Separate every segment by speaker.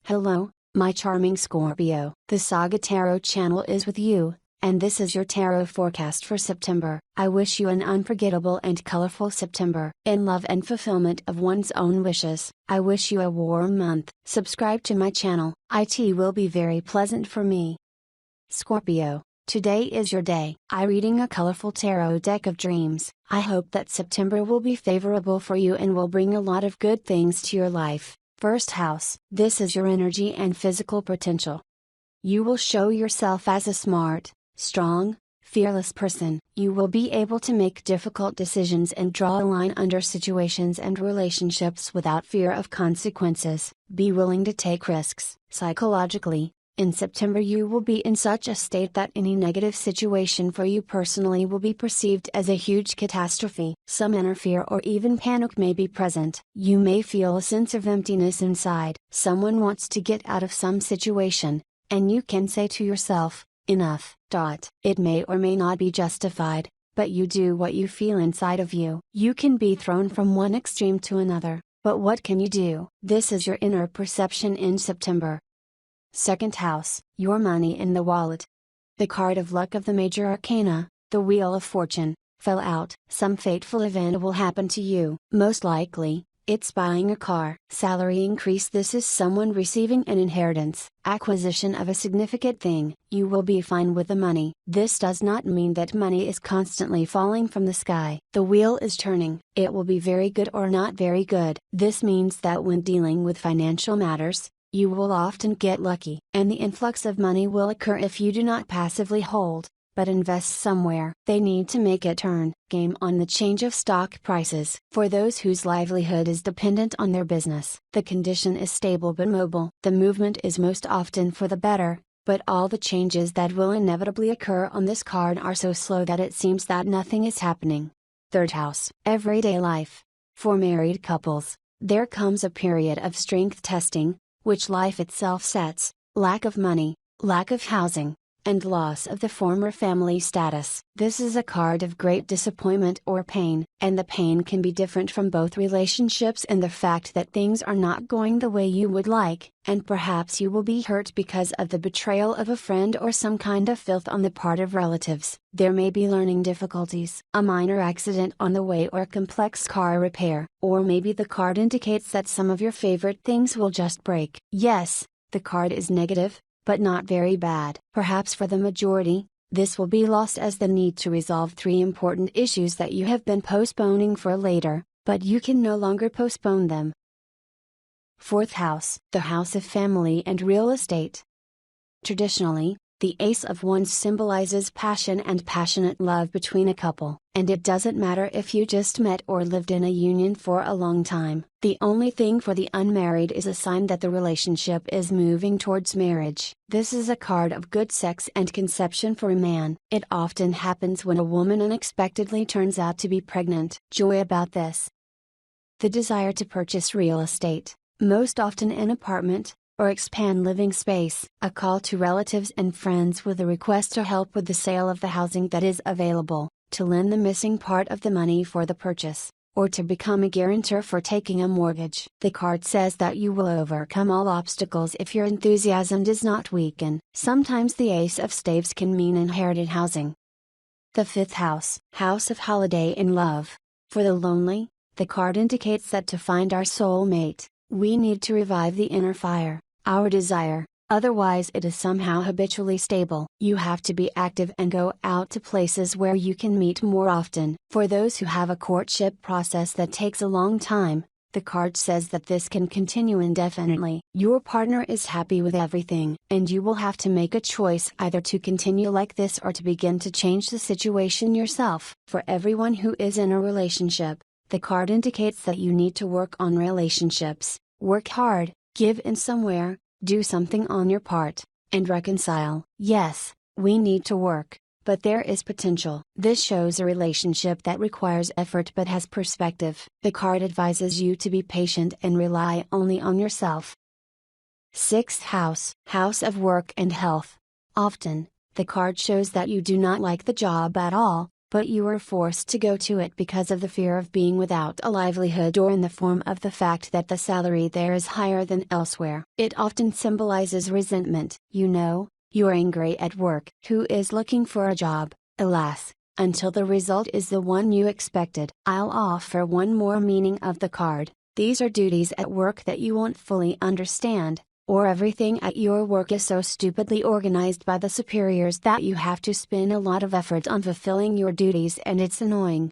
Speaker 1: Hello, my charming Scorpio. The Saga Tarot channel is with you, and this is your tarot forecast for September. I wish you an unforgettable and colorful September. In love and fulfillment of one's own wishes, I wish you a warm month. Subscribe to my channel. It will be very pleasant for me. Scorpio, today is your day. I reading a colorful tarot deck of dreams. I hope that September will be favorable for you and will bring a lot of good things to your life. First house. This is your energy and physical potential. You will show yourself as a smart, strong, fearless person. You will be able to make difficult decisions and draw a line under situations and relationships without fear of consequences. Be willing to take risks. Psychologically, in September you will be in such a state that any negative situation for you personally will be perceived as a huge catastrophe. Some inner fear or even panic may be present. You may feel a sense of emptiness inside. Someone wants to get out of some situation, and you can say to yourself, enough. It may or may not be justified, but you do what you feel inside of you. You can be thrown from one extreme to another, but what can you do? This is your inner perception in September. Second house, your money in the wallet. The card of luck of the major arcana, the Wheel of Fortune, fell out. Some fateful event will happen to you. Most likely, it's buying a car. Salary increase. This is someone receiving an inheritance. Acquisition of a significant thing. You will be fine with the money. This does not mean that money is constantly falling from the sky. The wheel is turning. It will be very good or not very good. This means that when dealing with financial matters, you will often get lucky. And the influx of money will occur if you do not passively hold, but invest somewhere. They need to make a turn. Game on the change of stock prices. For those whose livelihood is dependent on their business, the condition is stable but mobile. The movement is most often for the better, but all the changes that will inevitably occur on this card are so slow that it seems that nothing is happening. Third house. Everyday life. For married couples, there comes a period of strength testing, which life itself sets. Lack of money, lack of housing, and loss of the former family status. This is a card of great disappointment or pain, and the pain can be different from both relationships and the fact that things are not going the way you would like, and perhaps you will be hurt because of the betrayal of a friend or some kind of filth on the part of relatives. There may be learning difficulties, a minor accident on the way or complex car repair, or maybe the card indicates that some of your favorite things will just break. Yes, the card is negative, but not very bad. Perhaps for the majority, this will be lost as the need to resolve 3 important issues that you have been postponing for later, but you can no longer postpone them. Fourth house, the house of family and real estate. Traditionally, the Ace of Wands symbolizes passion and passionate love between a couple, and it doesn't matter if you just met or lived in a union for a long time. The only thing for the unmarried is a sign that the relationship is moving towards marriage. This is a card of good sex and conception for a man. It often happens when a woman unexpectedly turns out to be pregnant. Joy about this. The desire to purchase real estate, most often an apartment, or expand living space. A call to relatives and friends with a request to help with the sale of the housing that is available, to lend the missing part of the money for the purchase, or to become a guarantor for taking a mortgage. The card says that you will overcome all obstacles if your enthusiasm does not weaken. Sometimes the Ace of Staves can mean inherited housing. The fifth house, house of holiday and love. For the lonely, the card indicates that to find our soulmate, we need to revive the inner fire, our desire, otherwise it is somehow habitually stable. You have to be active and go out to places where you can meet more often. For those who have a courtship process that takes a long time, the card says that this can continue indefinitely. Your partner is happy with everything, and you will have to make a choice either to continue like this or to begin to change the situation yourself. For everyone who is in a relationship, the card indicates that you need to work on relationships, work hard, give in somewhere, do something on your part, and reconcile. Yes, we need to work, but there is potential. This shows a relationship that requires effort but has perspective. The card advises you to be patient and rely only on yourself. Sixth house, house of work and health. Often, the card shows that you do not like the job at all, but you are forced to go to it because of the fear of being without a livelihood or in the form of the fact that the salary there is higher than elsewhere. It often symbolizes resentment. You're angry at work. Who is looking for a job, alas, until the result is the one you expected. I'll offer one more meaning of the card. These are duties at work that you won't fully understand, or everything at your work is so stupidly organized by the superiors that you have to spend a lot of effort on fulfilling your duties and it's annoying.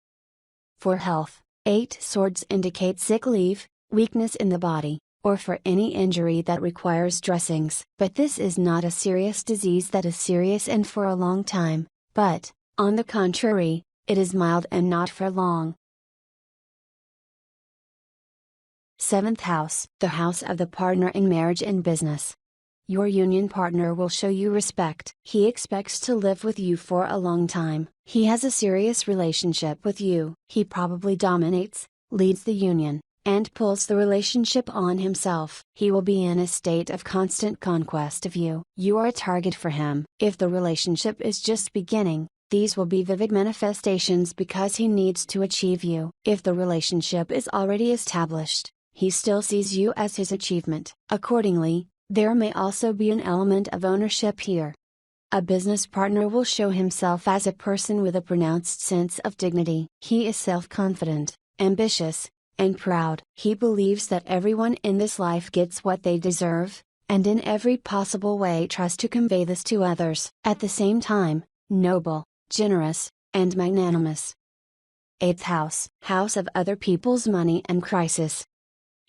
Speaker 1: For health, 8 swords indicate sick leave, weakness in the body, or for any injury that requires dressings. But this is not a serious disease that is serious and for a long time, but, on the contrary, it is mild and not for long. 7th house, the house of the partner in marriage and business. Your union partner will show you respect. He expects to live with you for a long time. He has a serious relationship with you. He probably dominates, leads the union, and pulls the relationship on himself. He will be in a state of constant conquest of you. You are a target for him. If the relationship is just beginning, these will be vivid manifestations because he needs to achieve you. If the relationship is already established, he still sees you as his achievement. Accordingly, there may also be an element of ownership here. A business partner will show himself as a person with a pronounced sense of dignity. He is self-confident, ambitious, and proud. He believes that everyone in this life gets what they deserve, and in every possible way tries to convey this to others. At the same time, noble, generous, and magnanimous. 8th house, house of other people's money and crisis.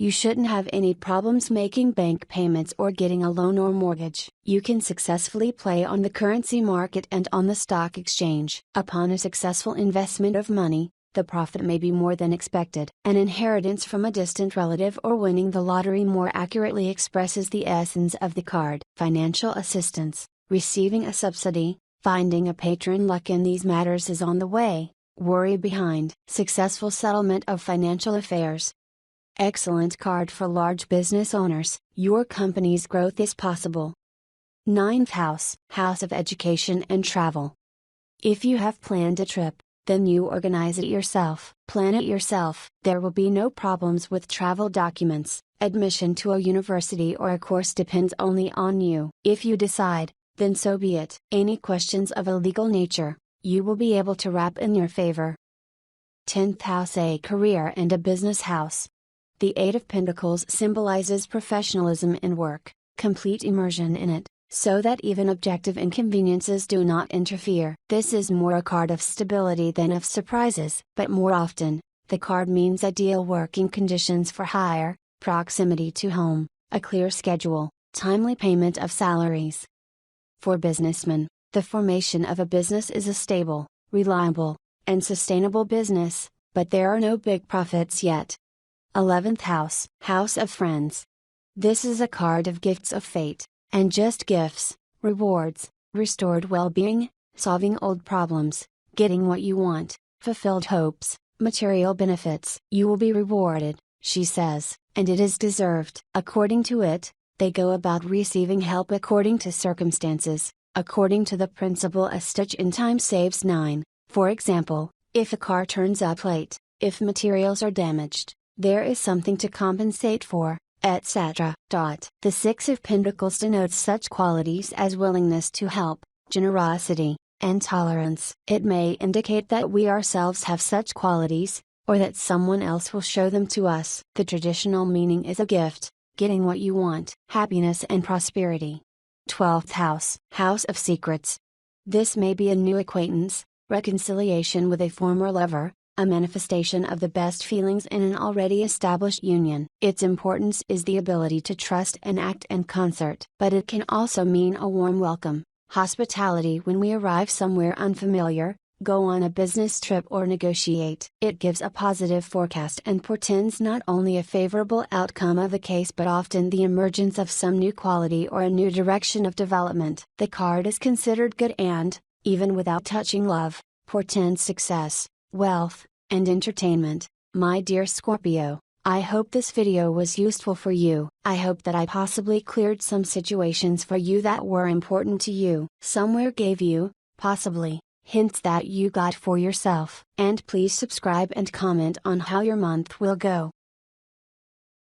Speaker 1: You shouldn't have any problems making bank payments or getting a loan or mortgage. You can successfully play on the currency market and on the stock exchange. Upon a successful investment of money, the profit may be more than expected. An inheritance from a distant relative or winning the lottery more accurately expresses the essence of the card. Financial assistance, receiving a subsidy, finding a patron. Luck in these matters is on the way, worry behind. Successful settlement of financial affairs. Excellent card for large business owners. Your company's growth is possible. 9th house, house of education and travel. If you have planned a trip, then you organize it yourself. Plan it yourself. There will be no problems with travel documents. Admission to a university or a course depends only on you. If you decide, then so be it. Any questions of a legal nature, you will be able to wrap in your favor. 10th house, a career and a business house. The 8 of Pentacles symbolizes professionalism in work, complete immersion in it, so that even objective inconveniences do not interfere. This is more a card of stability than of surprises. But more often, the card means ideal working conditions for hire, proximity to home, a clear schedule, timely payment of salaries. For businessmen, the formation of a business is a stable, reliable, and sustainable business, but there are no big profits yet. 11th house, house of friends. This is a card of gifts of fate, and just gifts, rewards, restored well-being, solving old problems, getting what you want, fulfilled hopes, material benefits. You will be rewarded, she says, and it is deserved. According to it, they go about receiving help according to circumstances, according to the principle a stitch in time saves 9. For example, if a car turns up late, if materials are damaged, there is something to compensate for, etc. The 6 of Pentacles denotes such qualities as willingness to help, generosity, and tolerance. It may indicate that we ourselves have such qualities, or that someone else will show them to us. The traditional meaning is a gift, getting what you want, happiness and prosperity. 12th house, house of secrets. This may be a new acquaintance, reconciliation with a former lover, a manifestation of the best feelings in an already established union. Its importance is the ability to trust and act in concert. But it can also mean a warm welcome, hospitality when we arrive somewhere unfamiliar, go on a business trip or negotiate. It gives a positive forecast and portends not only a favorable outcome of the case but often the emergence of some new quality or a new direction of development. The card is considered good and, even without touching love, portends success, wealth, and entertainment. My dear Scorpio, I hope this video was useful for you. I hope that I possibly cleared some situations for you that were important to you. Somewhere gave you, possibly, hints that you got for yourself. And please subscribe and comment on how your month will go.